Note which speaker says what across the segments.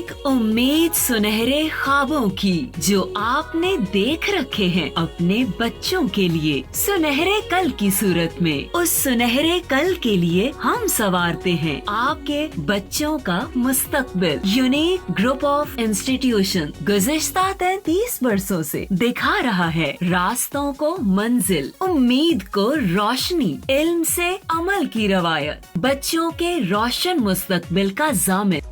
Speaker 1: एक उम्मीद सुनहरे ख्वाबों की जो आपने देख रखे हैं अपने बच्चों के लिए, सुनहरे कल की सूरत में। उस सुनहरे कल के लिए हम संवारते हैं आपके बच्चों का मुस्तकबिल। यूनिक ग्रुप ऑफ इंस्टीट्यूशन गुज़िश्ता 33 वर्षों से दिखा रहा है रास्तों को मंजिल, उम्मीद को रोशनी, इल्म से अमल की रवायत, बच्चों के रोशन मुस्तकबिल का ज़ामिन।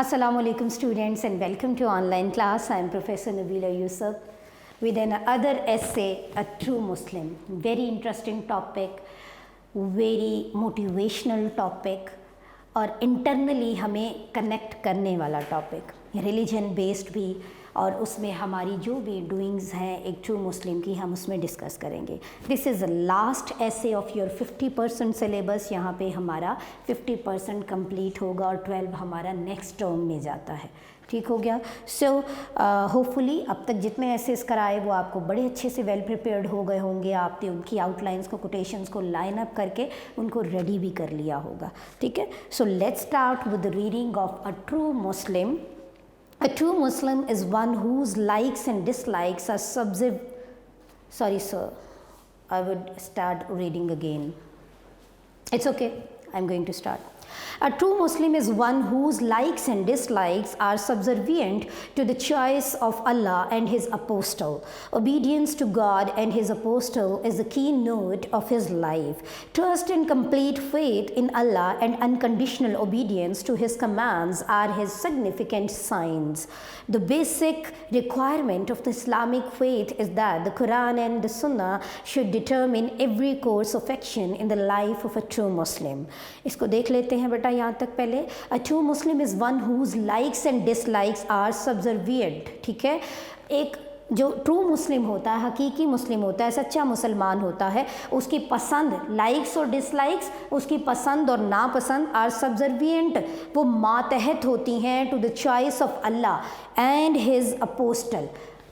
Speaker 2: Assalamualaikum students and welcome to online class. I am Professor Nabila Yusuf with another essay, A True Muslim. Very interesting topic, very motivational topic और internally हमें connect करने वाला topic, religion based भी, और उसमें हमारी जो भी डूइंग्स हैं एक ट्रू मुस्लिम की हम उसमें डिस्कस करेंगे। दिस इज़ लास्ट ऐसे ऑफ योर 50% सिलेबस। यहाँ पे हमारा 50% कंप्लीट होगा और 12 हमारा नेक्स्ट टर्म में जाता है। ठीक हो गया। सो होपफुली अब तक जितने एसेस कराए वो आपको बड़े अच्छे से वेल प्रिपेयर्ड हो गए होंगे। आपने उनकी आउटलाइंस को, कोटेशंस को लाइन अप करके उनको रेडी भी कर लिया होगा। ठीक है। So let's start with the reading of a true Muslim. A true Muslim is one whose likes and dislikes are Sorry, sir. I would start reading again. It's okay. I'm going to start. A true Muslim is one whose likes and dislikes are subservient to the choice of Allah and His Apostle. Obedience to God and His Apostle is the keynote of his life. Trust and complete faith in Allah and unconditional obedience to His commands are His significant signs. The basic requirement of the Islamic faith is that the Quran and the Sunnah should determine every course of action in the life of a true Muslim. इसको देख लेते हैं बेटा यहाँ तक पहले। A true Muslim is one whose likes and dislikes are subservient. ठीक है। एक जो ट्रू मुस्लिम होता है, हकीकी मुस्लिम होता है, सच्चा मुसलमान होता है, उसकी पसंद, लाइक्स और डिसलाइक्स, उसकी पसंद और नापसंद आर सब्जर्विएंट, वो मातहत होती हैं to the choice of Allah and his apostle.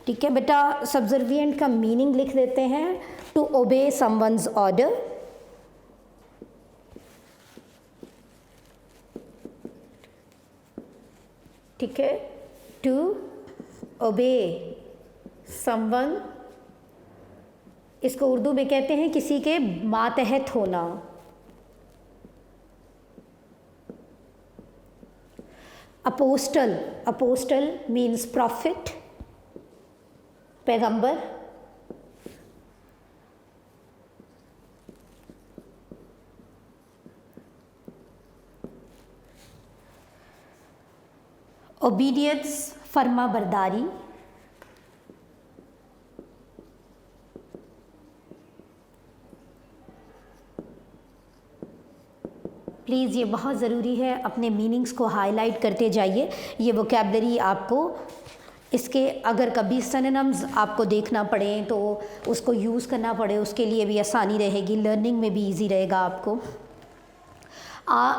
Speaker 2: ठीक है बेटा। सब्जर्विएंट का मीनिंग लिख देते हैं, टू ओबे समवन्स ऑर्डर, ठीक है, टू ओबे समवन, इसको उर्दू में कहते हैं किसी के मातहत होना। अपोस्टल, अपोस्टल मीन्स प्रॉफिट, पैगंबर। ओबीडियंस, फर्मा बरदारी। प्लीज़ ये बहुत ज़रूरी है, अपने मीनिंग्स को हाईलाइट करते जाइए। ये वोकैबलरी आपको, इसके अगर कभी सिनोनिम्स आपको देखना पड़े तो उसको यूज़ करना पड़े, उसके लिए भी आसानी रहेगी, लर्निंग में भी इजी रहेगा आपको।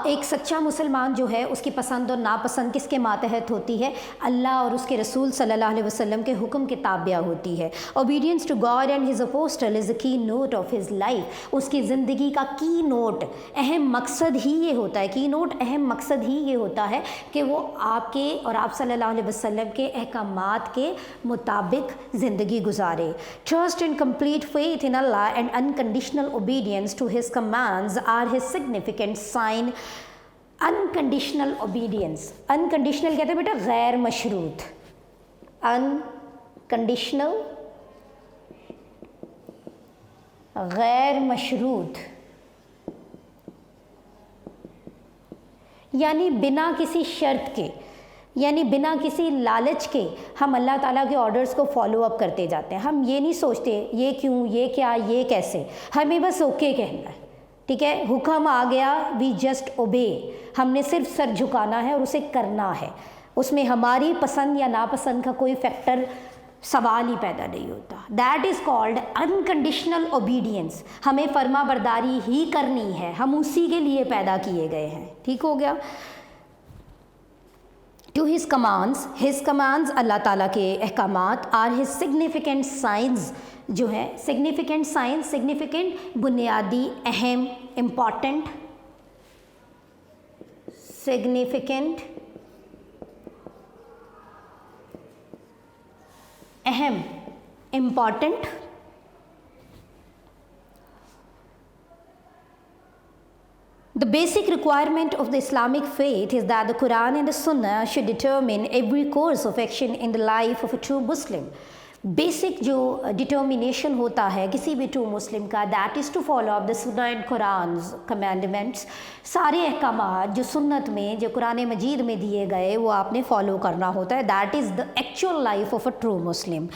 Speaker 2: एक सच्चा मुसलमान जो है उसकी पसंद और नापसंद किसके मातहत होती है? अल्लाह और उसके रसूल सल्लल्लाहु अलैहि वसल्लम के हुक्म के ताबिया होती है। Obedience to God and his apostle is the key note of his life. उसकी ज़िंदगी का की नोट, अहम मकसद ही ये होता है, की नोट अहम मकसद ही ये होता है कि वो आपके और आप सल्लल्लाहु अलैहि वसल्लम के अहकामात के मुताबिक ज़िंदगी गुजारे। Trust and complete faith in Allah and unconditional obedience to his commands are his significant sign. Unconditional obedience, unconditional कहते हैं बेटा गैर मशरूत। अनकंडीशनल, गैर मशरूत, यानी बिना किसी शर्त के, यानी बिना किसी लालच के हम अल्लाह ताला के ऑर्डर्स को फॉलो अप करते जाते हैं। हम ये नहीं सोचते ये क्यों, ये क्या, ये कैसे, हमें बस ओके कहना है। ठीक है। हुक्म आ गया, वी जस्ट ओबे, हमने सिर्फ सर झुकाना है और उसे करना है। उसमें हमारी पसंद या नापसंद का कोई फैक्टर सवाल ही पैदा नहीं होता। That is called unconditional obedience. हमें फर्मा बरदारी ही करनी है, हम उसी के लिए पैदा किए गए हैं। ठीक हो गया। to his commands अल्लाह ताला के अहकामात are his significant signs जो है significant signs, significant बुनियादी, अहम, important, significant, अहम, important, the basic requirement of the Islamic faith is that the Quran and the Sunnah should determine every course of action in the life of a true Muslim. Basic जो determination होता है किसी भी true Muslim का, that is to follow up the Sunnah and Quran commandments. सारे अहकामात जो सुन्नत में, जो कुरान मजीद में दिए गए, वो आपने फॉलो करना होता है। That is the actual life of a true Muslim.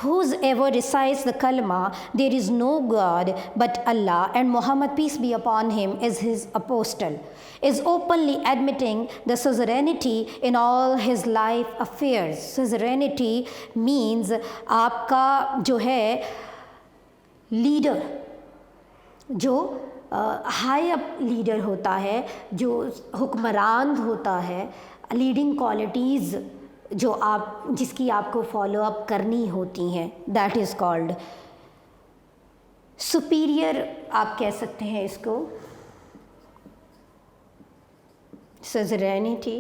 Speaker 2: Whose ever recites the कलमा there is no god but Allah and Muhammad peace be upon him is his apostle is openly admitting the suzerainty in all his life affairs. Suzerainty means आपका जो है leader, जो high up leader होता है, जो हुक्मरान होता है, लीडिंग क्वालिटीज़ जो आप जिसकी आपको फॉलो अप करनी होती हैं, दैट इज़ कॉल्ड सुपीरियर। आप कह सकते हैं इसको suzerainty,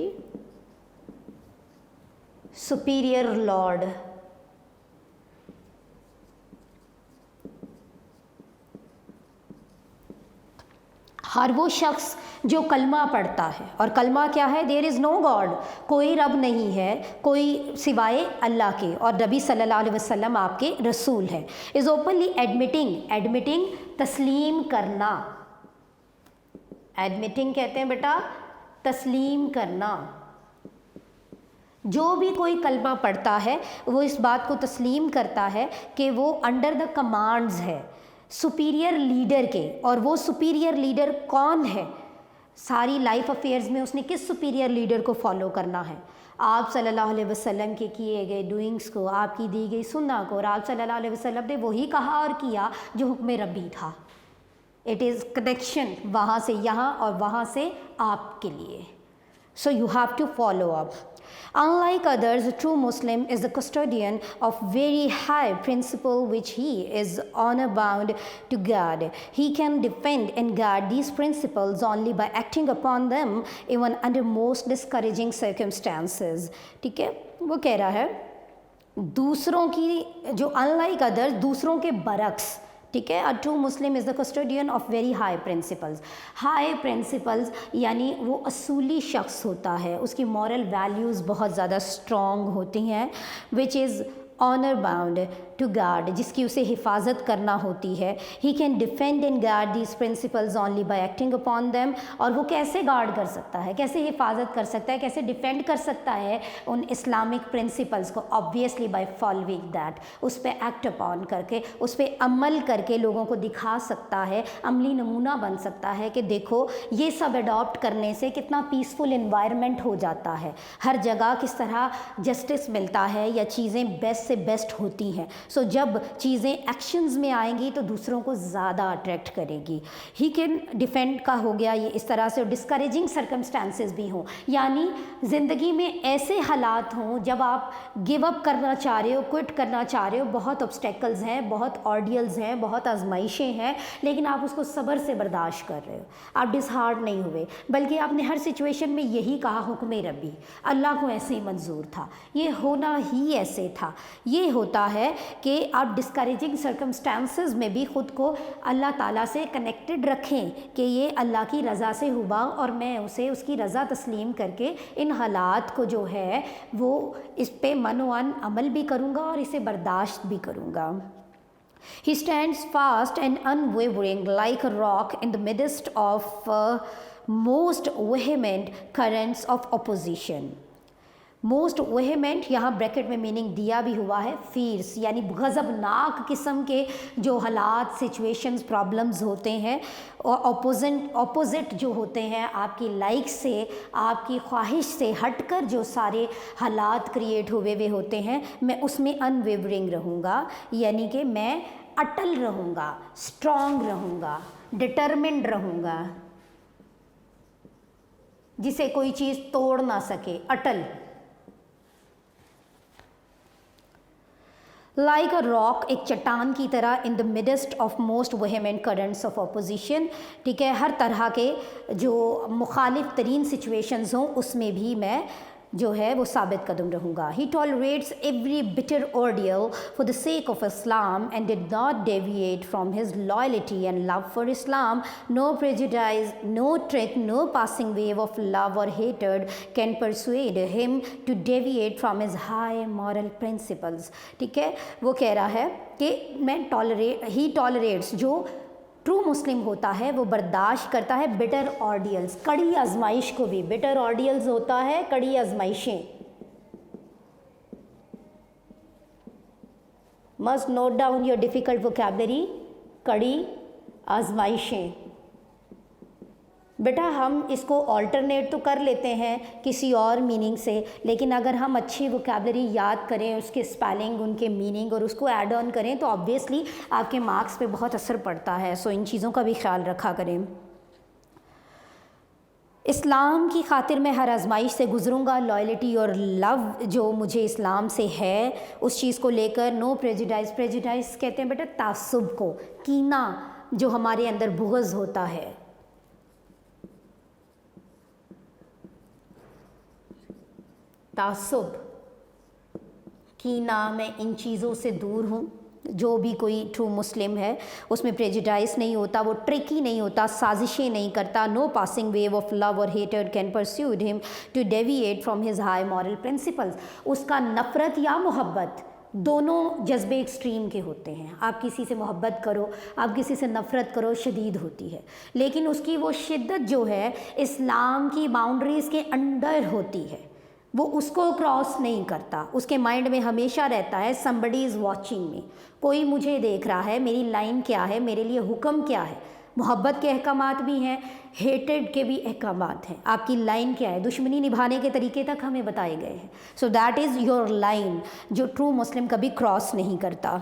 Speaker 2: superior lord। हर वो शख्स जो कलमा पढ़ता है, और कलमा क्या है? देयर इज़ नो गॉड, कोई रब नहीं है कोई सिवाय अल्लाह के, और नबी सल्लल्लाहु अलैहि वसल्लम आपके रसूल हैं। इज़ ओपनली एडमिटिंग तस्लीम करना। एडमिटिंग कहते हैं बेटा तस्लीम करना। जो भी कोई कलमा पढ़ता है वो इस बात को तस्लीम करता है कि वो अंडर द कमांड्स है सुपीरियर लीडर के। और वो सुपीरियर लीडर कौन है? सारी लाइफ अफेयर्स में उसने किस सुपीरियर लीडर को फॉलो करना है? आप सल्लल्लाहु अलैहि वसल्लम के किए गए डूइंग्स को, आपकी दी गई सुन्ना को, और आप सल्लल्लाहु अलैहि वसल्लम ने वही कहा और किया जो हुक्म रब्बी था। इट इज़ कनेक्शन वहाँ से यहाँ और वहाँ से आपके लिए। So you have to follow up. Unlike others, a true Muslim is the custodian of very high principle which he is honor bound to guard. He can defend and guard these principles only by acting upon them even under most discouraging circumstances. ठीक है, वो कह रहा है दूसरों की जो unlike others, दूसरों के बरक्स, ठीक है, a true Muslim is the custodian of very high principles. High principles यानी वो असूली शख्स होता है, उसकी मॉरल वैल्यूज़ बहुत ज़्यादा स्ट्रॉन्ग होती हैं, which is honour bound to guard, जिसकी उसे हिफाजत करना होती है। He can defend and guard these principles only by acting upon them. और वो कैसे गार्ड कर सकता है, कैसे हिफाजत कर सकता है, कैसे डिफेंड कर सकता है उन इस्लामिक प्रिंसिपल्स को? ऑब्वियसली बाय फॉलोइंग दैट, उस पर एक्ट अपॉन करके, उस पर अमल करके लोगों को दिखा सकता है, अमली नमूना बन सकता है कि देखो ये सब अडॉप्ट करने से कितना पीसफुल इन्वायरमेंट हो जाता है, हर जगह किस तरह जस्टिस मिलता है या चीज़ें बेस्ट से बेस्ट होती हैं। सो जब चीज़ें एक्शंस में आएंगी तो दूसरों को ज़्यादा अट्रैक्ट करेगी। ही कैन डिफेंड का हो गया ये इस तरह से, और डिस्करेजिंग सर्कमस्टांसेस भी हों, यानी ज़िंदगी में ऐसे हालात हों जब आप गिव अप करना चाह रहे हो, क्विट करना चाह रहे हो, बहुत ऑब्स्टेकल्स हैं, बहुत ऑर्डियल्स हैं, बहुत आजमाइशें हैं, लेकिन आप उसको सब्र से बर्दाश्त कर रहे हो, आप डिसहार्ट नहीं हुए, बल्कि आपने हर सिचुएशन में यही कहा हुक्म रब्बी, अल्लाह को ऐसे ही मंजूर था, ये होना ही ऐसे था। ये होता है कि आप डिस्करेजिंग सर्कमस्टांसेस में भी ख़ुद को अल्लाह ताला से कनेक्टेड रखें कि ये अल्लाह की रज़ा से हुआ और मैं उसे उसकी रज़ा तस्लीम करके इन हालात को जो है वो इस पे मनोअन अमल भी करूँगा और इसे बर्दाश्त भी करूँगा। He stands fast and unwavering like a rock in the midst of most vehement currents of opposition. Most vehement यहाँ ब्रैकेट में मीनिंग दिया भी हुआ है, फीर्स यानी गज़बनाक किस्म के जो हालात, सिचुएशंस, प्रॉब्लम्स होते हैं, और ऑपोजिट जो होते हैं आपकी लाइक से, आपकी ख्वाहिश से हटकर जो सारे हालात क्रिएट हुए हुए होते हैं, मैं उसमें अनवेवरिंग रहूँगा, यानी कि मैं अटल रहूँगा, स्ट्रॉन्ग रहूँगा, डिटरमिन्ड रहूँगा, जिसे कोई चीज़ तोड़ ना सके, अटल। लाइक अ रॉक, एक चट्टान की तरह, in the midst of most vehement currents of opposition, ठीक है, हर तरह के जो मुखालिफ तरीन सिचुएशंस हों उसमें भी मैं जो है वो साबित कदम रहूँगा. He tolerates every bitter ordeal for the sake of Islam and did not deviate from his loyalty and love for Islam. No prejudice, no trick, no passing wave of love और हेटेड can persuade him to deviate from his high moral principles. ठीक है, वो कह रहा है कि ही tolerates, जो ट्रू मुस्लिम होता है वो बर्दाश्त करता है बिटर ऑर्डियल्स, कड़ी आजमाइश को भी. बिटर ऑर्डियल्स होता है कड़ी आजमाइशें. Must note down your difficult vocabulary, कड़ी आजमाइशें. बेटा हम इसको ऑल्टरनेट तो कर लेते हैं किसी और मीनिंग से, लेकिन अगर हम अच्छी वोकैबलरी याद करें, उसके स्पेलिंग, उनके मीनिंग और उसको ऐड ऑन करें तो ऑब्वियसली आपके मार्क्स पे बहुत असर पड़ता है. सो इन चीज़ों का भी ख्याल रखा करें. इस्लाम की खातिर मैं हर आजमाइश से गुज़रूँगा. लॉयल्टी और लव जो मुझे इस्लाम से है उस चीज़ को लेकर. नो प्रेजुडाइज, प्रेजुडाइज कहते हैं बेटा तासुब को, कीना जो हमारे अंदर बुग़्ज़ होता है. तासुब, कीना, मैं इन चीज़ों से दूर हूँ. जो भी कोई ट्रू मुस्लिम है उसमें प्रेजुडाइज नहीं होता, वो ट्रिकी नहीं होता, साजिशें नहीं करता. No passing wave of love और हेटेड can persuade him to deviate from his high moral principles. उसका नफ़रत या मोहब्बत दोनों जज्बे एक्सट्रीम के होते हैं. आप किसी से मोहब्बत करो, आप किसी से नफ़रत करो, शदीद होती है, लेकिन उसकी वो शिद्दत जो है इस्लाम की बाउंड्रीज़ के अंडर होती है, वो उसको क्रॉस नहीं करता. उसके माइंड में हमेशा रहता है समबडी इज़ वॉचिंग मी, कोई मुझे देख रहा है, मेरी लाइन क्या है, मेरे लिए हुक्म क्या है. मोहब्बत के अहकामात भी हैं, हेटेड के भी अहकामात हैं. आपकी लाइन क्या है, दुश्मनी निभाने के तरीके तक हमें बताए गए हैं. So that is your line, जो ट्रू मुस्लिम कभी क्रॉस नहीं करता.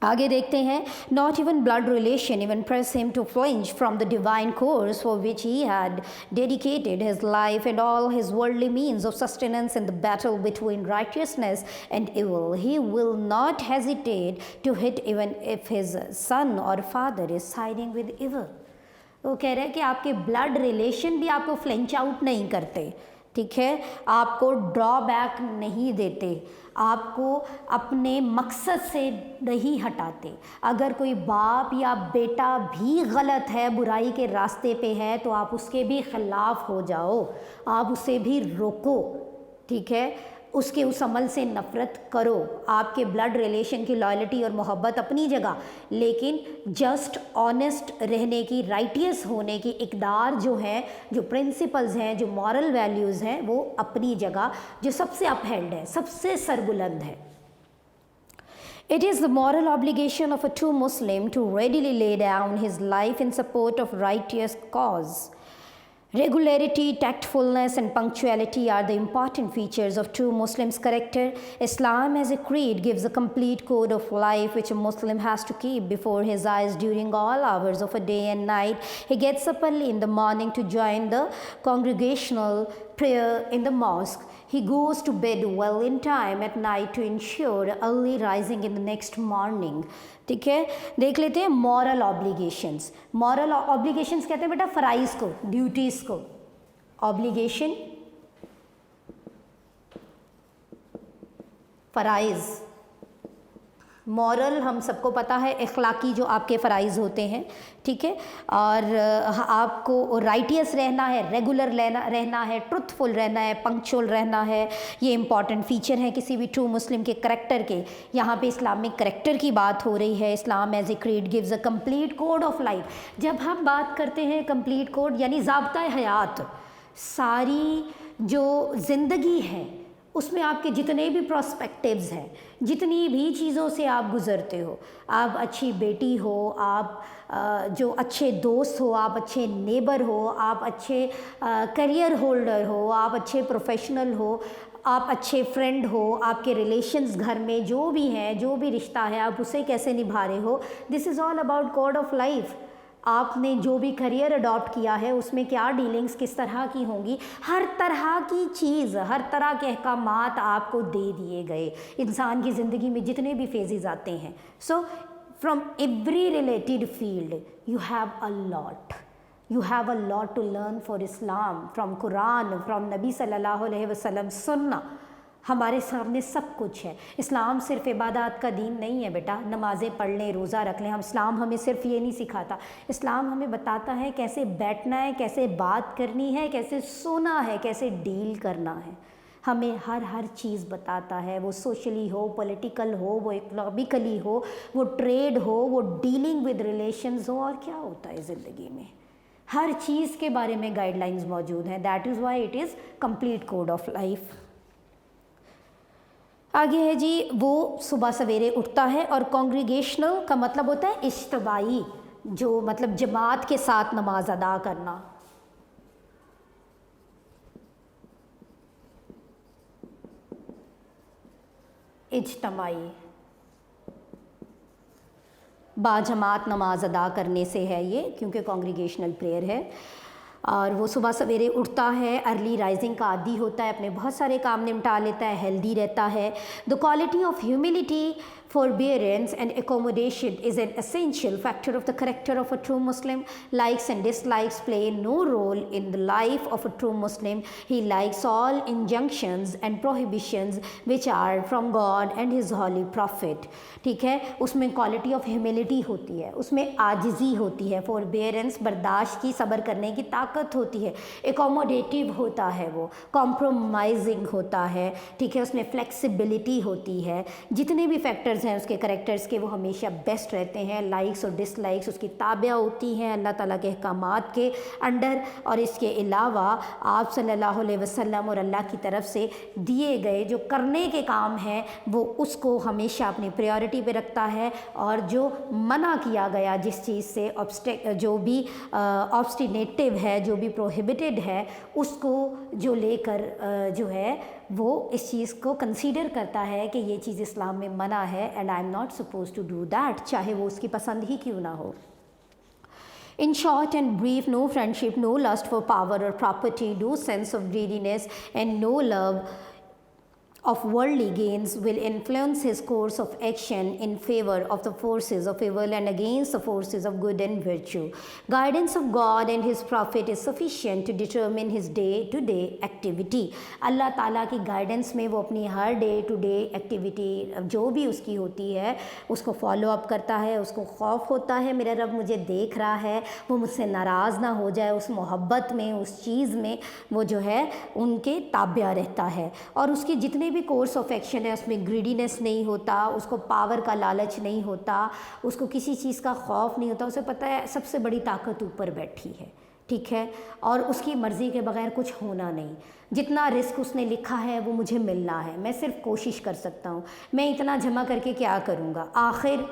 Speaker 2: आगे देखते हैं. Not even blood relation even press him to flinch from the divine course for which he had dedicated his life and all his worldly means of sustenance in the battle between righteousness and evil. He will not hesitate to hit even if his son और father is siding with evil. वो कह रहे हैं कि आपके blood relation भी आपको flinch out नहीं करते. ठीक है, आपको ड्रॉबैक नहीं देते, आपको अपने मकसद से नहीं हटाते. अगर कोई बाप या बेटा भी गलत है, बुराई के रास्ते पे है, तो आप उसके भी ख़िलाफ़ हो जाओ, आप उसे भी रोको. ठीक है, उसके उस अमल से नफ़रत करो. आपके ब्लड रिलेशन की लॉयल्टी और मोहब्बत अपनी जगह, लेकिन जस्ट ऑनेस्ट रहने की, राइटियस होने की इक़दार जो हैं, जो प्रिंसिपल्स हैं, जो मॉरल वैल्यूज़ हैं, वो अपनी जगह, जो सबसे अपहेल्ड है, सबसे सरबुलंद है. It is the moral obligation of a true Muslim to readily lay down his life in support of righteous cause. Regularity, tactfulness and punctuality are the important features of true Muslim's character. Islam as a creed gives a complete code of life which a Muslim has to keep before his eyes during all hours of a day and night. He gets up early in the morning to join the congregational prayer in the mosque. He goes to bed well in time at night to ensure early rising in the next morning. ठीक है, देख लेते हैं moral obligations. Moral obligations कहते हैं बेटा फ़राइज़ को, duties को. ऑब्लिगेशन, फ़राइज़. मॉरल हम सबको पता है, अखलाकी जो आपके फ़राइज़ होते हैं. ठीक है, और आपको राइटियस रहना है, रेगुलर रहना है, ट्रुथफुल रहना है, पंक्चुअल रहना है. ये इंपॉर्टेंट फ़ीचर हैं किसी भी ट्रू मुस्लिम के करैक्टर के. यहाँ पे इस्लामिक करैक्टर की बात हो रही है. Islam as a creed gives a complete code of life. जब हम बात करते हैं कंप्लीट कोड यानी ज़ाब्ता हयात, सारी जो ज़िंदगी है उसमें आपके जितने भी प्रोस्पेक्टिव्स हैं, जितनी भी चीज़ों से आप गुज़रते हो, आप अच्छी बेटी हो, आप जो अच्छे दोस्त हो, आप अच्छे नेबर हो, आप अच्छे करियर होल्डर हो, आप अच्छे प्रोफेशनल हो, आप अच्छे फ्रेंड हो, आपके रिलेशंस घर में जो भी हैं, जो भी रिश्ता है, आप उसे कैसे निभा रहे हो. This is all about code of life. आपने जो भी करियर अडॉप्ट किया है उसमें क्या डीलिंग्स किस तरह की होंगी, हर तरह की चीज़, हर तरह के अहकामात आपको दे दिए गए। इंसान की ज़िंदगी में जितने भी फेजेस आते हैं, so from every related field you have a lot, you have a lot to learn for Islam, from Quran, from नबी सल्लल्लाहु अलैहि वसल्लम, सुन्ना। हमारे सामने सब कुछ है। इस्लाम सिर्फ इबादत का दीन नहीं है बेटा, नमाज़ें पढ़ लें, रोज़ा रख लें। हम इस्लाम हमें सिर्फ ये नहीं सिखाता, इस्लाम हमें बताता है कैसे बैठना है, कैसे बात करनी है, कैसे सोना है, कैसे डील करना है। हमें हर चीज़ बताता है, वो सोशली हो, पॉलिटिकल हो, वो इकोनॉमिकली हो, वो ट्रेड हो, वो डीलिंग विद रिलेशंस हो, और क्या होता है ज़िंदगी में, हर चीज़ के बारे में गाइडलाइंस मौजूद हैं। That is why it is complete code of life. आगे है जी, वो सुबह सवेरे उठता है, और कॉन्ग्रीगेशनल का मतलब होता है इज्तमाई, जो मतलब जमात के साथ नमाज अदा करना। इज्तमाई बाजमात नमाज अदा करने से है ये, क्योंकि कॉन्ग्रीगेशनल प्रेयर है। और वो सुबह सवेरे उठता है, अर्ली राइजिंग का आदी होता है, अपने बहुत सारे काम निपटा लेता है, हेल्दी रहता है। The quality of humility, forbearance and accommodation is an essential factor of the character of a true Muslim. Likes and dislikes play no role in the life of a true Muslim. He likes all injunctions and prohibitions which are from God and His holy prophet. ठीक है, उसमें quality of humility होती है, उसमें आजिज़ी होती है, forbearance बर्दाश्त की, सब्र करने की ताकत होती है, accommodative होता है, वो compromising होता है, ठीक है, उसमें flexibility होती है। जितने भी फैक्टर्स हैं उसके करेक्टर्स के, वो हमेशा बेस्ट रहते हैं। लाइक्स और डिसलाइक्स उसकी ताबिया होती हैं अल्लाह ताला के अहकामात के अंडर। और इसके अलावा आप सल्लल्लाहु अलैहि वसल्लम और अल्लाह की तरफ से दिए गए जो करने के काम हैं वो उसको हमेशा अपनी प्रायोरिटी पे रखता है, और जो मना किया गया जिस चीज़ से जो भी ऑब्स्टिनेटिव है, जो भी प्रोहिबिटेड है, उसको जो लेकर जो है वो इस चीज़ को कंसीडर करता है कि ये चीज़ इस्लाम में मना है, and I am not suppose to do that, चाहे वो उसकी पसंद ही क्यों ना हो। In short and brief, no friendship, no lust for power or property, no sense of greediness, and no love of worldly gains will influence his course of action in favor of the forces of evil and against the forces of good and virtue. Guidance of God and His Prophet is sufficient to determine his day-to-day activity. अल्लाह ताला की guidance में वो अपनी हर day to day activity जो भी उसकी होती है उसको फॉलो अप करता है। उसको खौफ होता है मेरा रब मुझे देख रहा है, वो मुझसे नाराज़ ना हो जाए, उस मोहब्बत में, उस चीज़ में वो जो है उनके ताबिया रहता है। और उसके जितने भी कोर्स ऑफ एक्शन है उसमें ग्रीडीनेस नहीं होता, उसको पावर का लालच नहीं होता, उसको किसी चीज़ का खौफ नहीं होता। उसे पता है सबसे बड़ी ताकत ऊपर बैठी है, ठीक है, और उसकी मर्ज़ी के बगैर कुछ होना नहीं। जितना रिस्क उसने लिखा है वो मुझे मिलना है, मैं सिर्फ कोशिश कर सकता हूँ, मैं इतना जमा करके क्या करूँगा, आखिर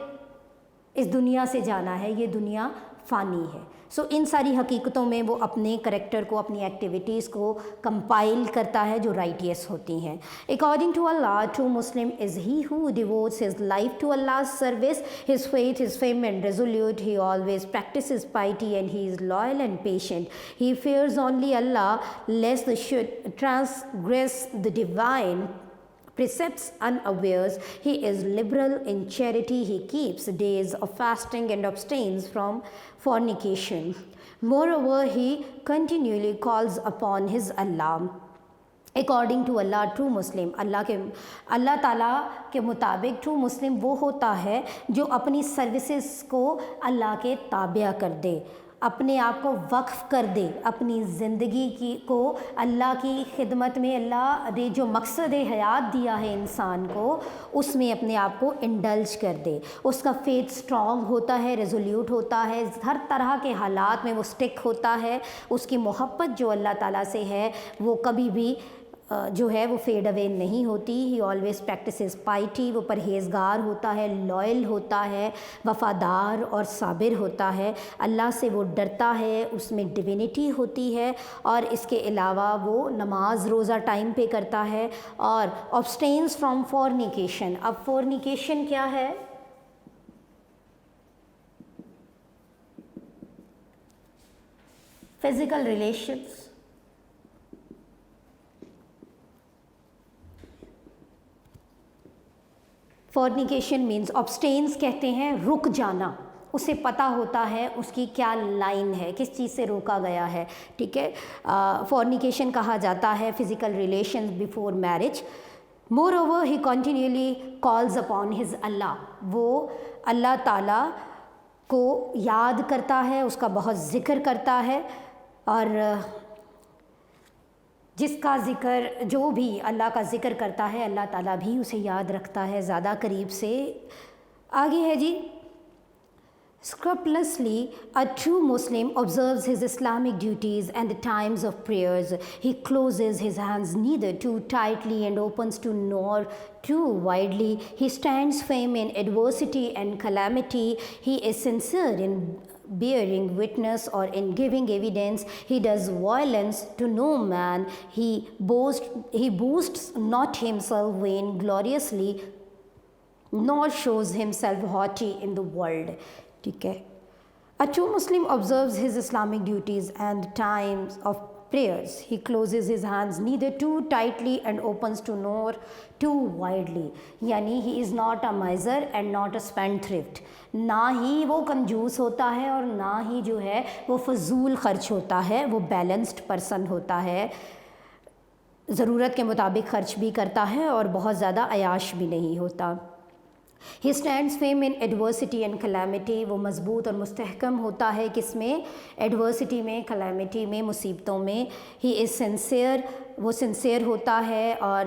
Speaker 2: इस दुनिया से जाना है, ये दुनिया फ़ानी है। सो इन सारी हकीकतों में वो अपने करेक्टर को, अपनी एक्टिविटीज़ को कंपाइल करता है जो राइटियस होती हैं। According to Allah, true Muslim is he who devotes his life to Allah service, his faith, his fame and resolute, he always practises piety and he is loyal and patient, he fears only Allah lest they should transgress the divine precepts unawares. He is liberal in charity, he keeps days of fasting and abstains from fornication. Moreover, he continually calls upon his Allah. According to Allah, true Muslim, Allah ताला के मुताबिक true मुस्लिम वो होता है जो अपनी services को अल्लाह के ताबिया कर दे, अपने आप को वक्फ़ कर दे, अपनी ज़िंदगी को अल्लाह की खिदमत में, अल्लाह ने जो मकसद हयात दिया है इंसान को उसमें अपने आप को इंडल्ज कर दे। उसका फेथ स्ट्रॉन्ग होता है, रेजोल्यूट होता है, हर तरह के हालात में वो स्टिक होता है। उसकी मोहब्बत जो अल्लाह ताला से है वो कभी भी जो है वो फेड अवे नहीं होती। ही ऑलवेज प्रैक्टिसेस पाइटी, वो परहेज़गार होता है, लॉयल होता है, वफ़ादार और साबिर होता है, अल्लाह से वो डरता है, उसमें डिविनिटी होती है। और इसके अलावा वो नमाज रोज़ा टाइम पे करता है और ऑब्स्टेन्स फ्रॉम फॉर्निकेशन। अब फॉर्निकेशन क्या है? physical relations, fornication means abstains कहते हैं रुक जाना, उसे पता होता है उसकी क्या लाइन है, किस चीज़ से रोका गया है, ठीक है। fornication कहा जाता है physical relations before marriage. Moreover, he continually calls upon his Allah. वो अल्लाह ताला को याद करता है, उसका बहुत ज़िक्र करता है, और जिसका ज़िक्र, जो भी अल्लाह का ज़िक्र करता है, अल्लाह ताला भी उसे याद रखता है ज़्यादा करीब से। आगे है जी, scrupulously, a true Muslim observes his Islamic duties and the times of prayers. He closes his hands neither too tightly and opens to nor too widely. He stands firm in adversity and calamity. He is sincere in bearing witness or in giving evidence. He does violence to no man. He boasts not himself vaingloriously, nor shows himself haughty in the world. ठीक है। A true Muslim observes his Islamic duties and times of prayers. He closes his hands neither too tightly and opens to nor too widely. यानी he is not a miser and not a spendthrift. ना ही वो कंजूस होता है और ना ही जो है वो फजूल खर्च होता है, वो बैलेंस्ड पर्सन होता है, ज़रूरत के मुताबिक खर्च भी करता है और बहुत ज़्यादा अयाश भी नहीं होता। He stands firm in adversity and calamity. वो मज़बूत और मुस्तहकम होता है किसमें? एडवर्सिटी में, कैलामिटी में, मुसीबतों में। He is sincere, वो सिंसियर होता है, और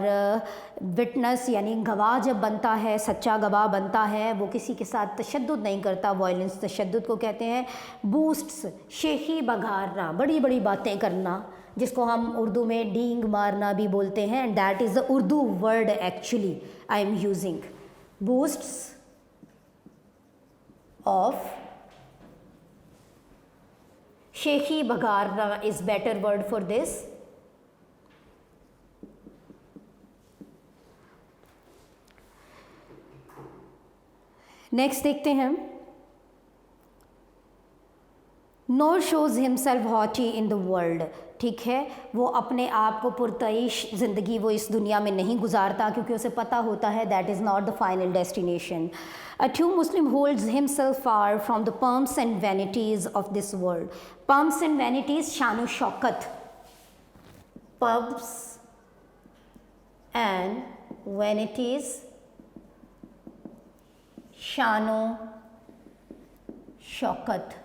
Speaker 2: विटनेस यानी गवाह जब बनता है, सच्चा गवाह बनता है, वो किसी के साथ तशद्दुद नहीं करता। वायलेंस तशद्दुद को कहते हैं। बूस्ट्स, शेखी बघारना, बड़ी बड़ी बातें करना, जिसको हम उर्दू में डींग मारना भी बोलते हैं, and that is the Urdu word actually I am using. Boasts of, शेखी बघारना is better word for this. Next देखते हैं, nor shows himself haughty in the world. ठीक है, वो अपने आप को पुरतईश ज़िंदगी वो इस दुनिया में नहीं गुजारता, क्योंकि उसे पता होता है that is not the final destination. A true Muslim holds himself far from the pomps and vanities of this world. Pomps and vanities, शानो शौकत, pomps and vanities, शानो शौकत।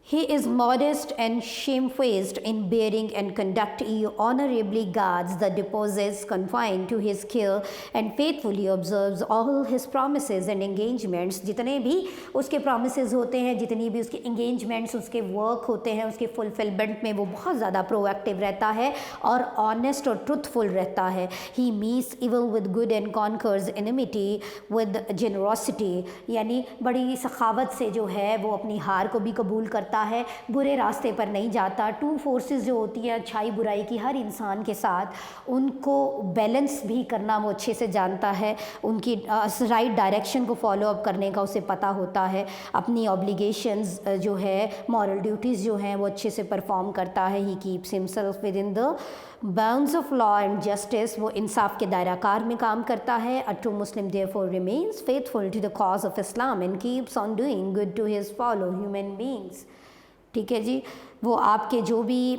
Speaker 2: He is modest and shamefaced in bearing and conduct. He honorably guards the deposits confined to his care and faithfully observes all his promises and engagements. जितने भी उसके promises होते हैं, जितनी भी उसके engagements, उसके work होते हैं, उसके fulfillment में वो बहुत ज़्यादा proactive रहता है और honest और truthful रहता है। He meets evil with good and conquers enmity with generosity. यानी बड़ी सखावत से जो है वो अपनी हार को भी कबूल करता है, बुरे रास्ते पर नहीं जाता। टू फोर्सेस जो होती हैं अच्छाई बुराई की हर इंसान के साथ, उनको बैलेंस भी करना वो अच्छे से जानता है, उनकी राइट डायरेक्शन को फॉलो अप करने का उसे पता होता है, अपनी ऑब्लिगेशंस जो है, मॉरल ड्यूटीज़ जो हैं वो अच्छे से परफॉर्म करता है। He keeps himself within the bounds of law and justice, वो इंसाफ के दायरा कार में काम करता है। A true Muslim therefore remains faithful to the cause of Islam and keeps on doing good to his fellow human beings. ठीक है जी, वो आपके जो भी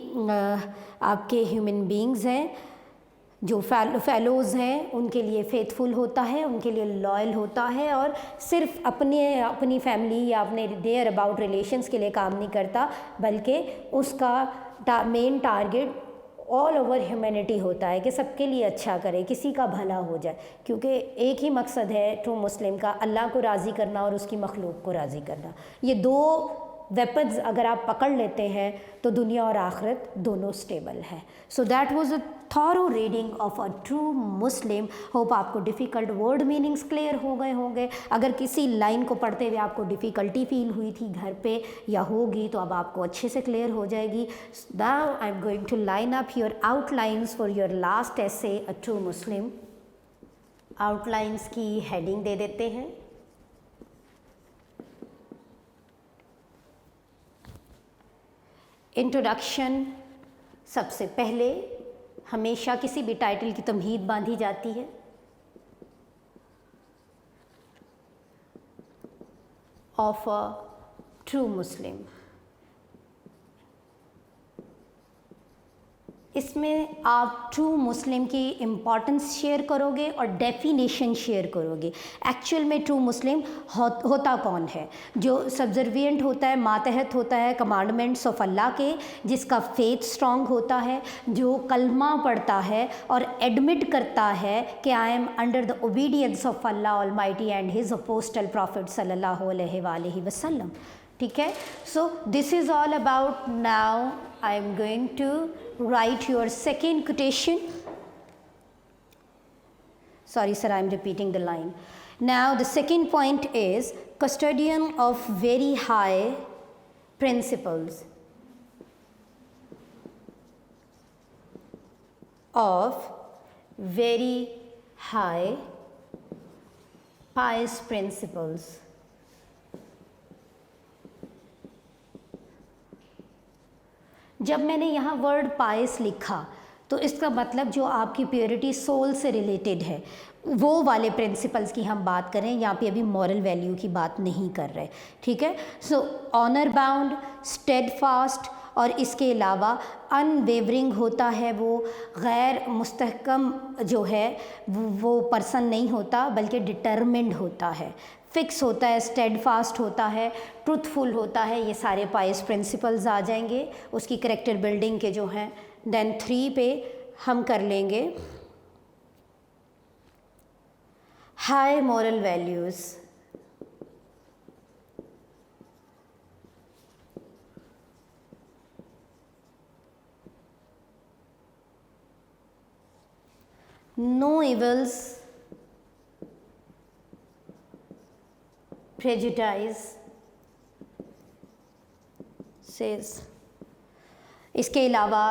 Speaker 2: आपके ह्यूमन बींग्स हैं, जो फेलोज़ हैं, उनके लिए फेथफुल होता है, उनके लिए लॉयल होता है, और सिर्फ अपनी फैमिली या अपने देयर अबाउट रिलेशंस के लिए काम नहीं करता, बल्कि उसका main target all over humanity होता है कि सबके लिए अच्छा करे, किसी का भला हो जाए, क्योंकि एक ही मकसद है ट्रू मुस्लिम का, अल्लाह को राज़ी करना और उसकी मखलूक को राज़ी करना। ये दो वेपन्स अगर आप पकड़ लेते हैं तो दुनिया और आखिरत दोनों स्टेबल है। So that was a thorough reading of a true Muslim. Hope आपको डिफ़िकल्ट वर्ड मीनिंग्स क्लियर हो गए होंगे। अगर किसी लाइन को पढ़ते हुए आपको डिफ़िकल्टी फील हुई थी घर पे या होगी, तो अब आपको अच्छे से क्लियर हो जाएगी। Now I am going to line up your outlines for your last essay a true Muslim. Outlines की हेडिंग दे देते हैं। इंट्रोडक्शन, सबसे पहले हमेशा किसी भी टाइटल की तमहीद बांधी जाती है। ऑफ अ ट्रू मुस्लिम, इसमें आप ट्रू मुस्लिम की इम्पॉर्टेंस शेयर करोगे और डेफिनेशन शेयर करोगे। एक्चुअल में ट्रू मुस्लिम होता कौन है? जो सब्जर्विएंट होता है, मातहत होता है कमांडमेंट्स ऑफ अल्लाह के, जिसका फेथ स्ट्रॉन्ग होता है, जो कलमा पढ़ता है और एडमिट करता है कि I am under the obedience of Allah almighty and his apostle prophet सल्लल्लाहु अलैहि वसल्लम। ठीक है, so this is all about. Now I am going to write your second quotation. Sorry sir, I am repeating the line. Now the second point is custodian of very high principles of very high pious principles. जब मैंने यहाँ word पायस लिखा तो इसका मतलब जो आपकी purity soul से रिलेटेड है वो वाले प्रिंसिपल्स की हम बात करें। यहाँ पे अभी मॉरल वैल्यू की बात नहीं कर रहे, ठीक है। सो ऑनर बाउंड, स्टेडफास्ट और इसके अलावा अनवेवरिंग होता है, वो गैर मुस्तहकम जो है वो पर्सन नहीं होता बल्कि डिटर्मिन्ड होता है, फिक्स होता है, स्टेडफास्ट होता है, ट्रूथफुल होता है। ये सारे पाइस प्रिंसिपल्स आ जाएंगे उसकी करेक्टर बिल्डिंग के जो हैं। देन 3 पे हम कर लेंगे high moral values. No evils, prejudice says। इसके अलावा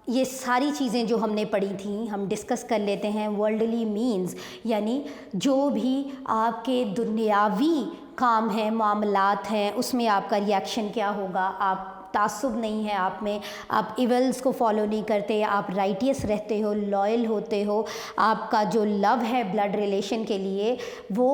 Speaker 2: ये सारी चीज़ें जो हमने पढ़ी थी हम डिस्कस कर लेते हैं। वर्ल्डली मीन्स यानी जो भी आपके दुनियावी काम हैं, मामलात हैं, उसमें आपका रिएक्शन क्या होगा। आप तासुब नहीं है आप में, आप इवल्स को फॉलो नहीं करते, आप राइटियस रहते हो, लॉयल होते हो, आपका जो लव है ब्लड रिलेशन के लिए वो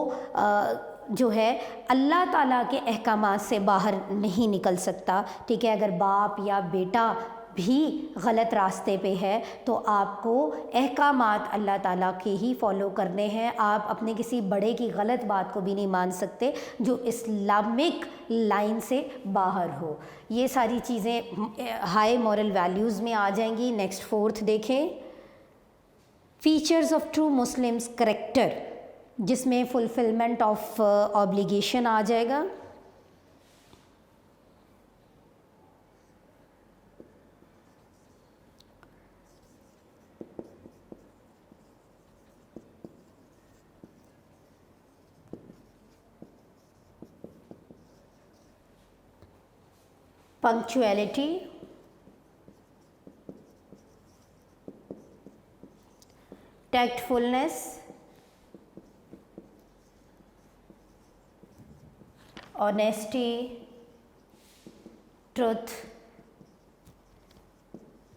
Speaker 2: जो है अल्लाह ताला के अहकामात से बाहर नहीं निकल सकता, ठीक है। अगर बाप या बेटा भी गलत रास्ते पे है तो आपको अहकामात अल्लाह ताला के ही फॉलो करने हैं। आप अपने किसी बड़े की गलत बात को भी नहीं मान सकते जो इस्लामिक लाइन से बाहर हो। ये सारी चीज़ें हाई मॉरल वैल्यूज़ में आ जाएंगी। नेक्स्ट 4th देखें, features of true Muslims character, जिसमें फुलफिलमेंट ऑफ ऑब्लिगेशन आ जाएगा। पंक्चुअलिटी, टैक्टफुलनेस, ऑनेस्टी, ट्रुथ,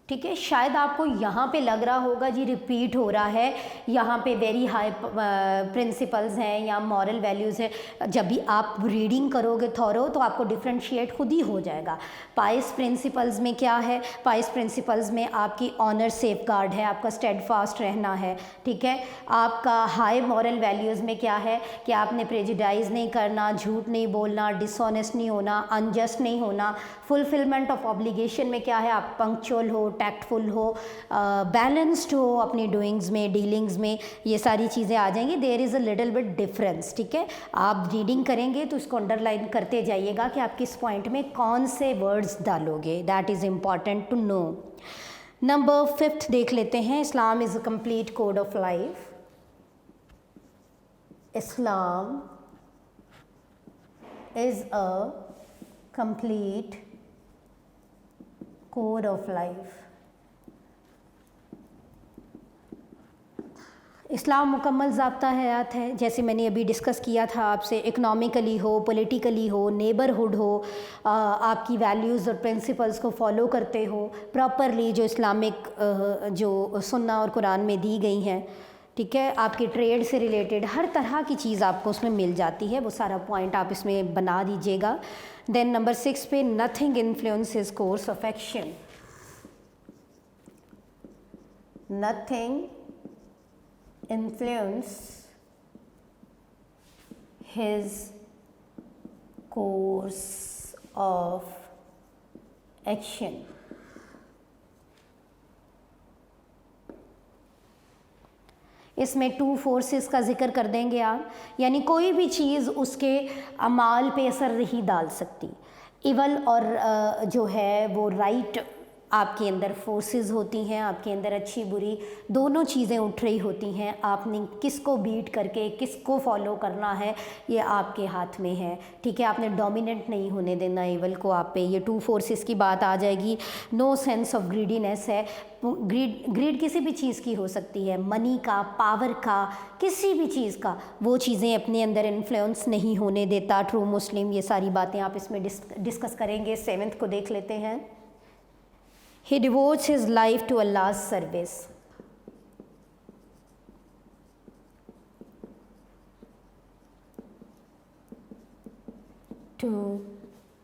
Speaker 2: ठीक है। शायद आपको यहाँ पे लग रहा होगा जी रिपीट हो रहा है, यहाँ पे वेरी हाई प्रिंसिपल्स हैं या मॉरल वैल्यूज़ है। जब भी आप रीडिंग करोगे थॉरो तो आपको डिफ्रेंशिएट खुद ही हो जाएगा। पाइस प्रिंसिपल्स में क्या है, पाइस प्रिंसिपल्स में आपकी ऑनर सेफ गार्ड है, आपका स्टेडफास्ट रहना है, ठीक है। आपका हाई मॉरल वैल्यूज़ में क्या है कि आपने प्रेजुडाइज नहीं करना, झूठ नहीं बोलना, डिसऑनेस्ट नहीं होना, अनजस्ट नहीं होना। फुलफिलमेंट ऑफ ऑब्लिगेशन में क्या है, आप पंक्चुअल हो, टैक्टफुल हो, बैलेंस्ड हो अपनी डूइंग्स में, डीलिंग्स में, ये सारी चीज़ें आ जाएंगी। There is a little bit difference, ठीक है। आप रीडिंग करेंगे तो इसको अंडरलाइन करते जाइएगा कि आप किस पॉइंट में कौन से वर्ड्स डालोगे, that is important to know. Number 5th देख लेते हैं, Islam is a complete code of life. Islam is a complete code of life. Islam मुकम्मल ज़ाब्ता हयात है, जैसे मैंने अभी डिस्कस किया था आपसे, इकोनॉमिकली हो, पॉलिटिकली हो, नेबरहुड हो, आपकी वैल्यूज़ और प्रिंसिपल्स को फॉलो करते हो प्रॉपरली, जो इस्लामिक जो सुन्ना और कुरान में दी गई हैं, ठीक है। आपके ट्रेड से रिलेटेड हर तरह की चीज़ आपको उसमें मिल जाती है, वो सारा पॉइंट आप इसमें बना दीजिएगा। देन नंबर 6 पे, nothing influences course of action. Nothing influence his course of action। इसमें 2 फोर्सेस का जिक्र कर देंगे आप, यानी कोई भी चीज़ उसके अमाल पे असर नहीं डाल सकती। इवल और जो है वो राइट, आपके अंदर फोर्सेस होती हैं, आपके अंदर अच्छी बुरी दोनों चीज़ें उठ रही होती हैं। आपने किसको बीट करके किसको फॉलो करना है, ये आपके हाथ में है, ठीक है। आपने डोमिनेंट नहीं होने देना इवल को आप पे। ये 2 फोर्सेस की बात आ जाएगी। नो सेंस ऑफ ग्रीडीनेस है। ग्रीड किसी भी चीज़ की हो सकती है, मनी का, पावर का, किसी भी चीज़ का, वो चीज़ें अपने अंदर इन्फ्लुएंस नहीं होने देता ट्रू मुस्लिम। ये सारी बातें आप इसमें डिस्कस करेंगे। 7th को देख लेते हैं। He devotes his life to Allah's service। To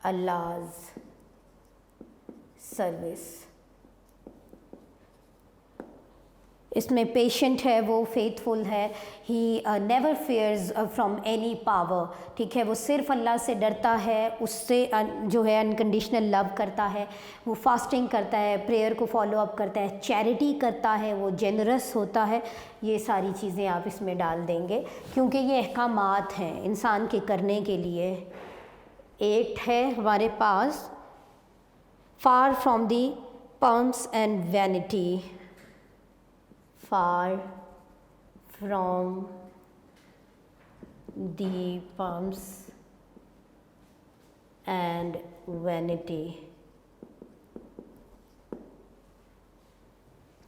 Speaker 2: Allah's service। इसमें पेशेंट है, वो फेथफुल है। He never fears from any power, ठीक है। वो सिर्फ अल्लाह से डरता है, उससे जो है अनकंडीशनल लव करता है। वो फास्टिंग करता है, प्रेयर को फॉलो अप करता है, चैरिटी करता है, वो जेनरस होता है। ये सारी चीज़ें आप इसमें डाल देंगे, क्योंकि ये अहकामात हैं इंसान के करने के लिए। 8 है हमारे पास, far from the pomps and vanity. Far from the pumps and vanity,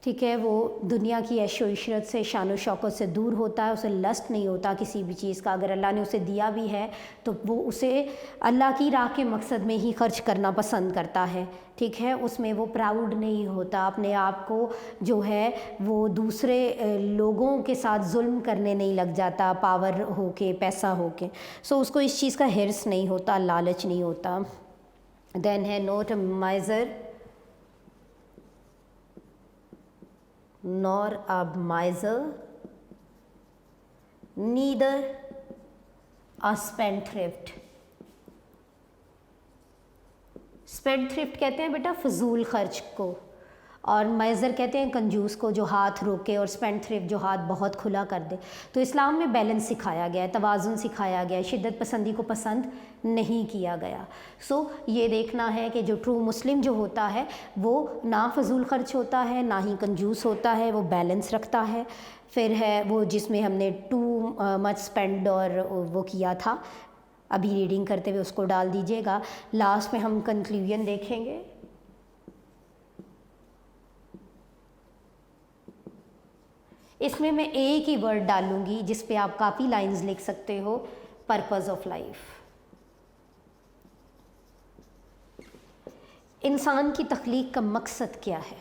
Speaker 2: ठीक है। वो दुनिया की ऐशो इशरत से, शान शौकत से दूर होता है, उसे लस्ट नहीं होता किसी भी चीज़ का। अगर अल्लाह ने उसे दिया भी है तो वो उसे अल्लाह की राह के मकसद में ही खर्च करना पसंद करता है, ठीक है। उसमें वो प्राउड नहीं होता, अपने आप को जो है वो दूसरे लोगों के साथ जुल्म करने नहीं लग जाता, पावर होके, पैसा होके। सो उसको इस चीज़ का हिर्स नहीं होता, लालच नहीं होता। देन है note माइजर nor a miser, neither a spendthrift। Spendthrift कहते हैं बेटा फजूल खर्च को, और माइजर कहते हैं कंजूस को, जो हाथ रोके, और स्पेंडथ्रिफ्ट जो हाथ बहुत खुला कर दे। तो इस्लाम में बैलेंस सिखाया गया है, तवाज़ुन सिखाया गया है, शिद्दत पसंदी को पसंद नहीं किया गया। सो ये देखना है कि जो ट्रू मुस्लिम जो होता है वो ना फजूल खर्च होता है, ना ही कंजूस होता है, वो बैलेंस रखता है। फिर है वो जिसमें हमने टू मच स्पेंड और वो किया था, अभी रीडिंग करते हुए उसको डाल दीजिएगा। लास्ट में हम कंक्लूजन देखेंगे। इसमें मैं एक ही वर्ड डालूंगी जिस पे आप काफ़ी लाइंस लिख सकते हो, पर्पस ऑफ लाइफ। इंसान की तख्लीक का मकसद क्या है?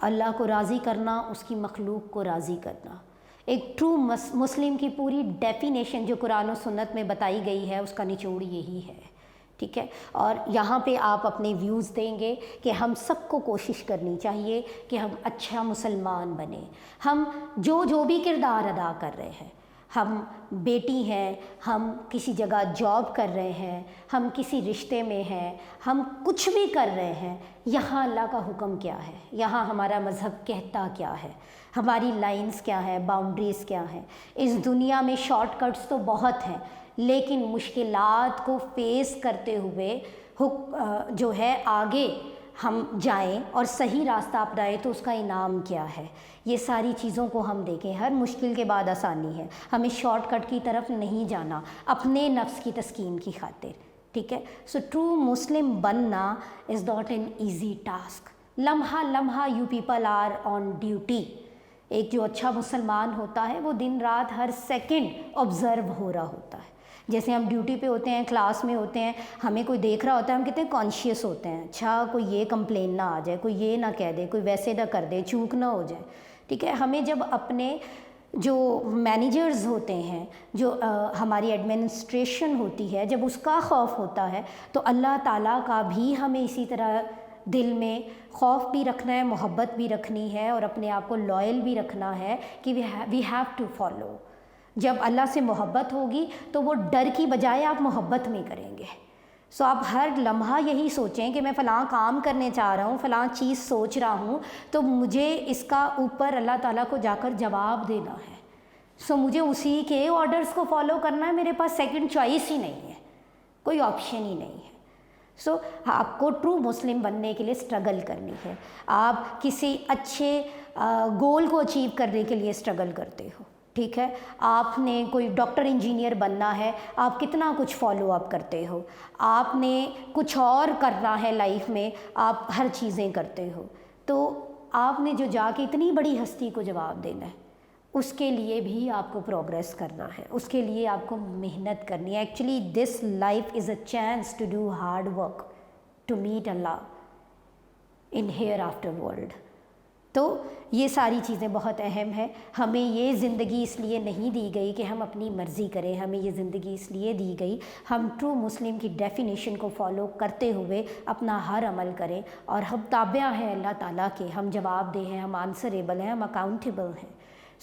Speaker 2: अल्लाह को राज़ी करना, उसकी मखलूक को राज़ी करना। एक ट्रू मुस्लिम की पूरी डेफिनेशन जो कुरान और सुन्नत में बताई गई है, उसका निचोड़ यही है, ठीक है। और यहाँ पे आप अपने व्यूज़ देंगे कि हम सबको कोशिश करनी चाहिए कि हम अच्छा मुसलमान बने। हम जो भी किरदार अदा कर रहे हैं, हम बेटी हैं, हम किसी जगह जॉब कर रहे हैं, हम किसी रिश्ते में हैं, हम कुछ भी कर रहे हैं, यहाँ अल्लाह का हुक्म क्या है, यहाँ हमारा मज़हब कहता क्या है, हमारी लाइंस क्या है, बाउंड्रीज़ क्या हैं। इस दुनिया में शॉर्टकट्स तो बहुत हैं, लेकिन मुश्किलात को फेस करते हुए जो है आगे हम जाएं और सही रास्ता अपनाएं तो उसका इनाम क्या है, ये सारी चीज़ों को हम देखें। हर मुश्किल के बाद आसानी है, हमें शॉर्टकट की तरफ नहीं जाना अपने नफ्स की तस्कीन की खातिर, ठीक है। सो ट्रू मुस्लिम बनना is not an easy task. लम्हा लम्हा you people are on duty, एक जो अच्छा मुसलमान होता है वो दिन रात हर सेकंड ऑब्ज़र्व हो रहा होता है। जैसे हम ड्यूटी पे होते हैं, क्लास में होते हैं, हमें कोई देख रहा होता है, हम कितने कॉन्शियस होते हैं, अच्छा कोई ये कंप्लेन ना आ जाए, कोई ये ना कह दे, कोई वैसे ना कर दे, चूक ना हो जाए, ठीक है। हमें जब अपने जो मैनेजर्स होते हैं, जो हमारी एडमिनिस्ट्रेशन होती है, जब उसका खौफ होता है तो अल्लाह ताला का भी हमें इसी तरह दिल में खौफ भी रखना है, मोहब्बत भी रखनी है और अपने आप को लॉयल भी रखना है कि वी हैव टू फॉलो। जब अल्लाह से मोहब्बत होगी तो वो डर की बजाय आप मोहब्बत में करेंगे। सो आप हर लम्हा यही सोचें कि मैं फ़लाँ काम करने चाह रहा हूँ, फ़लाँ चीज़ सोच रहा हूँ, तो मुझे इसका ऊपर अल्लाह ताला को जाकर जवाब देना है। सो मुझे उसी के ऑर्डर्स को फॉलो करना है, मेरे पास सेकंड चॉइस ही नहीं है, कोई ऑप्शन ही नहीं है। सो आपको ट्रू मुस्लिम बनने के लिए स्ट्रगल करनी है। आप किसी अच्छे गोल को अचीव करने के लिए स्ट्रगल करते हो, ठीक है। आपने कोई डॉक्टर इंजीनियर बनना है, आप कितना कुछ फॉलो अप करते हो। आपने कुछ और करना है लाइफ में, आप हर चीज़ें करते हो। तो आपने जो जाके इतनी बड़ी हस्ती को जवाब देना है, उसके लिए भी आपको प्रोग्रेस करना है, उसके लिए आपको मेहनत करनी है। Actually this life is a chance to do hard work to meet Allah in hereafter world. तो ये सारी चीज़ें बहुत अहम है। हमें ये ज़िंदगी इसलिए नहीं दी गई कि हम अपनी मर्ज़ी करें, हमें ये ज़िंदगी इसलिए दी गई हम ट्रू मुस्लिम की डेफिनेशन को फॉलो करते हुए अपना हर अमल करें। और हम ताबिया हैं अल्लाह ताला के, हम जवाबदेह हैं, हम आंसरेबल हैं, हम अकाउंटेबल हैं।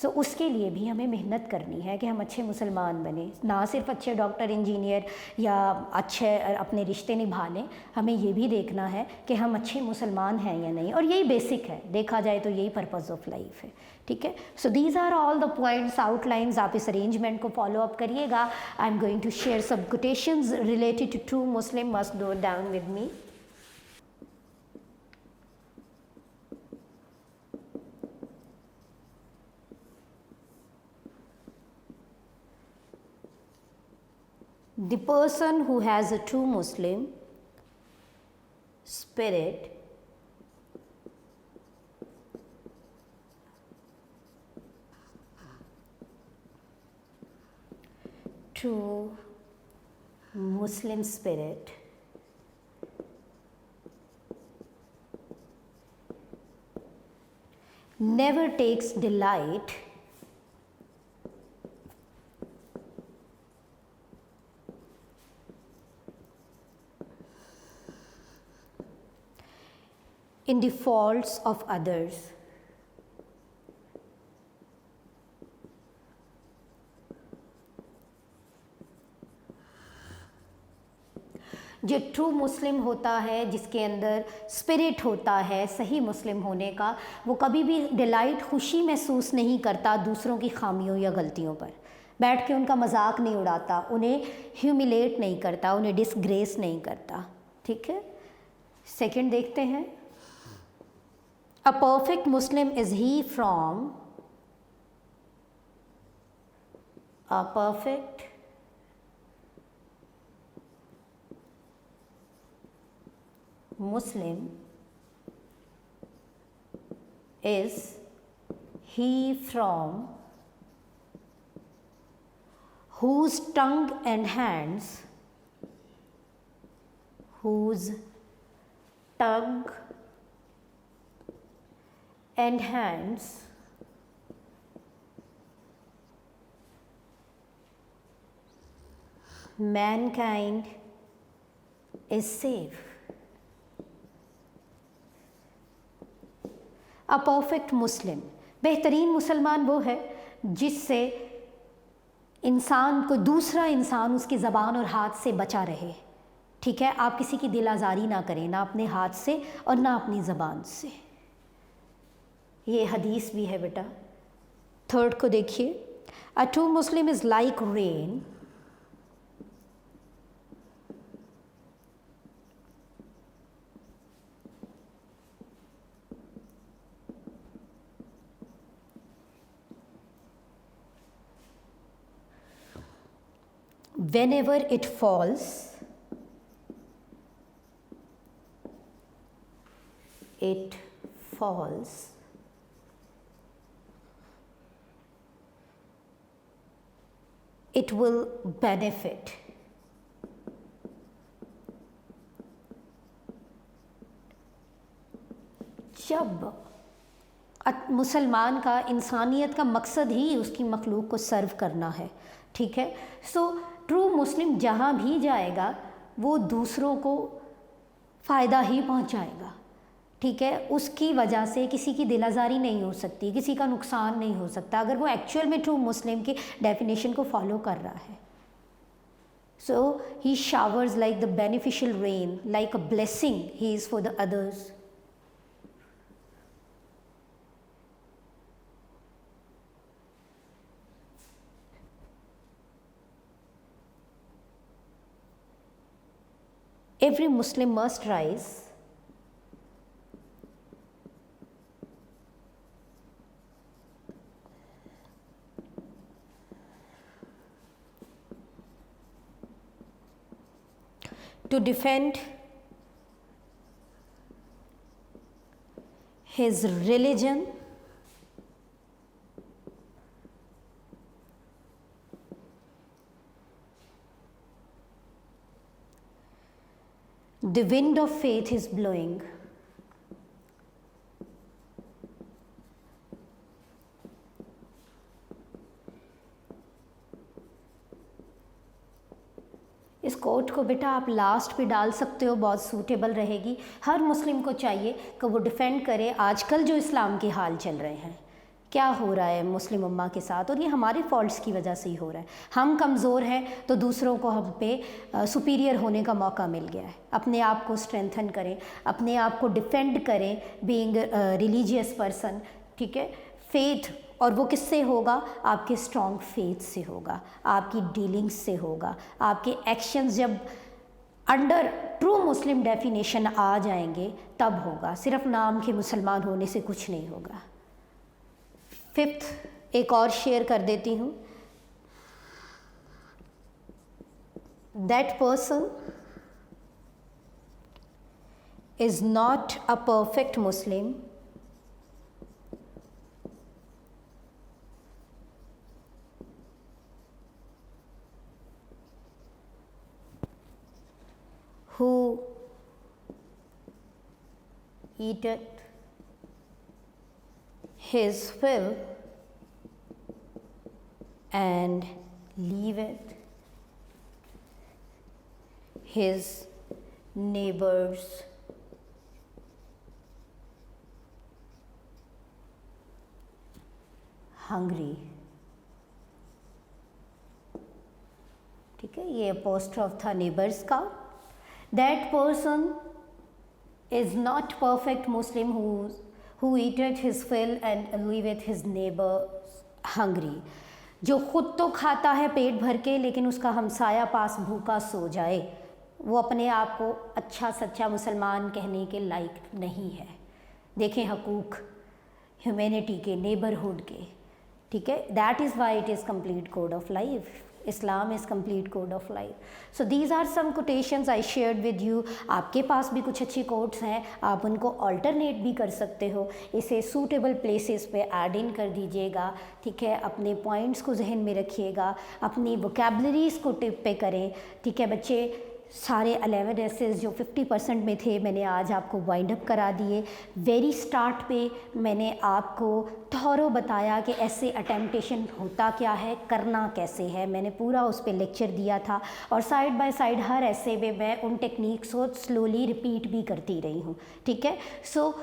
Speaker 2: सो उसके लिए भी हमें मेहनत करनी है कि हम अच्छे मुसलमान बने, ना सिर्फ अच्छे डॉक्टर इंजीनियर या अच्छे अपने रिश्ते निभा लें, हमें ये भी देखना है कि हम अच्छे मुसलमान हैं या नहीं। और यही बेसिक है, देखा जाए तो यही पर्पज़ ऑफ लाइफ है, ठीक है। So these are all the points, outlines. आप इस अरेंजमेंट को फॉलो अप करिएगा। I am going to share some quotations related to true Muslim, must note down with me. The person who has a true Muslim spirit true Muslim spirit never takes delight in the faults of others. जो true मुस्लिम होता है, जिसके अंदर spirit होता है सही मुस्लिम होने का, वो कभी भी डिलाइट, खुशी महसूस नहीं करता दूसरों की खामियों या गलतियों पर। बैठ के उनका मजाक नहीं उड़ाता, उन्हें ह्यूमिलेट नहीं करता, उन्हें डिसग्रेस नहीं करता, ठीक है। सेकंड देखते हैं। A perfect Muslim is he from a perfect Muslim is he from whose tongue and hands, whose tongue and hands mankind is safe. A perfect Muslim, बेहतरीन मुसलमान वो है जिससे इंसान को दूसरा इंसान उसकी ज़बान और हाथ से बचा रहे, ठीक है। आप किसी की दिल आज़ारी ना करें, ना अपने हाथ से और ना अपनी ज़बान से। ये हदीस भी है बेटा। थर्ड को देखिए। अ true Muslim is like rain whenever it falls, it falls it will benefit. जब मुसलमान का, इंसानियत का मकसद ही उसकी मखलूक को सर्व करना है, ठीक है। सो ट्रू मुस्लिम जहाँ भी जाएगा वो दूसरों को फ़ायदा ही पहुँचाएगा, ठीक है। उसकी वजह से किसी की दिल आज़ारी नहीं हो सकती, किसी का नुकसान नहीं हो सकता अगर वो एक्चुअल में ट्रू मुस्लिम की डेफिनेशन को फॉलो कर रहा है। So he showers like the beneficial rain, like a blessing he is for the others. Every Muslim must rise to defend his religion, the wind of faith is blowing. इस coat को बेटा आप last पे डाल सकते हो, बहुत suitable रहेगी। हर मुस्लिम को चाहिए कि वो डिफ़ेंड करे आजकल जो इस्लाम के हाल चल रहे हैं, क्या हो रहा है मुस्लिम उम्मा के साथ, और ये हमारे फॉल्ट्स की वजह से ही हो रहा है। हम कमज़ोर हैं तो दूसरों को हम पे सुपीरियर होने का मौका मिल गया है। अपने आप को स्ट्रेंथन करें, अपने आप को डिफेंड करें, बीइंग रिलीजियस पर्सन, ठीक है। फेथ, और वो किससे होगा? आपके स्ट्रॉन्ग फेथ से होगा, आपकी डीलिंग्स से होगा, आपके एक्शंस जब अंडर ट्रू मुस्लिम डेफिनेशन आ जाएंगे तब होगा। सिर्फ नाम के मुसलमान होने से कुछ नहीं होगा। फिफ्थ एक और शेयर कर देती हूँ। That person is not a perfect Muslim who eateth his fill and leaveth his neighbors hungry। ठीक है, ये अपोस्ट्रोफ था नेबर्स का। That person is not perfect Muslim who eateth his fill and leaveth his neighbor hungry। जो खुद तो खाता है पेट भर के लेकिन उसका हमसाया पास भूखा सो जाए, वो अपने आप को अच्छा सच्चा मुसलमान कहने के लायक नहीं है। देखें हकूक़ ह्यूमैनिटी के, नेबरहुड के, ठीक है। That is why it is complete code of life. Islam is complete code of life. So these are some quotations I shared with you. आपके पास भी कुछ अच्छे कोट्स हैं, आप उनको अल्टरनेट भी कर सकते हो, इसे सूटेबल प्लेसेस पे ऐड इन कर दीजिएगा, ठीक है। अपने पॉइंट्स को जहन में रखिएगा, अपनी वोकैबलरीज़ को टिप पे करें, ठीक है बच्चे। सारे 11 एसेस जो 50% में थे मैंने आज आपको वाइंड अप करा दिए। वेरी स्टार्ट पे मैंने आपको थॉरो बताया कि ऐसे अटेम्पटेशन होता क्या है, करना कैसे है, मैंने पूरा उस पर लेक्चर दिया था। और साइड बाय साइड हर ऐसे में मैं उन टेक्निक्स को स्लोली रिपीट भी करती रही हूँ, ठीक है। सो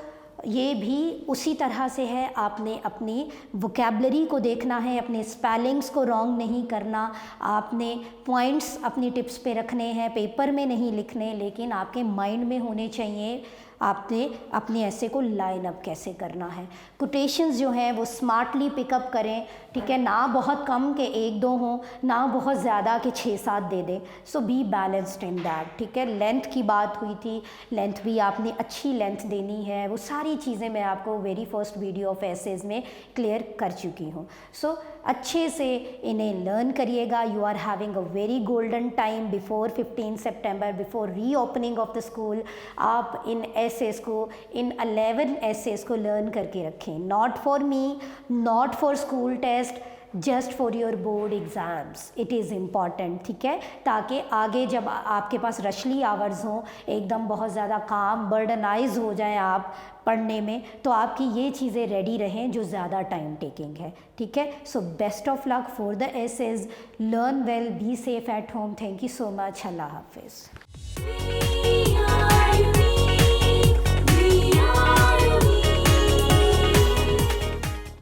Speaker 2: ये भी उसी तरह से है, आपने अपनी वोकैबलरी को देखना है, अपने स्पेलिंग्स को रॉन्ग नहीं करना, आपने पॉइंट्स अपनी टिप्स पे रखने हैं, पेपर में नहीं लिखने, लेकिन आपके माइंड में होने चाहिए। आपने अपने ऐसे को लाइन अप कैसे करना है। कोटेशंस जो हैं वो स्मार्टली पिकअप करें, ठीक है। ना बहुत कम के 1-2 हों, ना बहुत ज़्यादा के 6-7 दे दें। सो बी बैलेंस्ड इन दैट, ठीक है। लेंथ की बात हुई थी, लेंथ भी आपने अच्छी लेंथ देनी है। वो सारी चीज़ें मैं आपको very first video of essays में क्लियर कर चुकी हूँ। सो अच्छे से इन्हें लर्न करिएगा। You are having a very golden time before 15 सितंबर, before reopening of the school. आप इन एसेस को, इन 11 एसेस को लर्न करके रखें। Not for me, not for school test, just for your board exams, it is important, ठीक है, ताकि आगे जब आपके पास रशली आवर्स हों, एकदम बहुत ज़्यादा काम बर्डनाइज हो जाए आप पढ़ने में, तो आपकी ये चीज़ें रेडी रहें जो ज़्यादा टाइम टेकिंग है, ठीक है। So best of luck for the essays, learn well, be safe at home, thank you so much, Allah हाफिज़।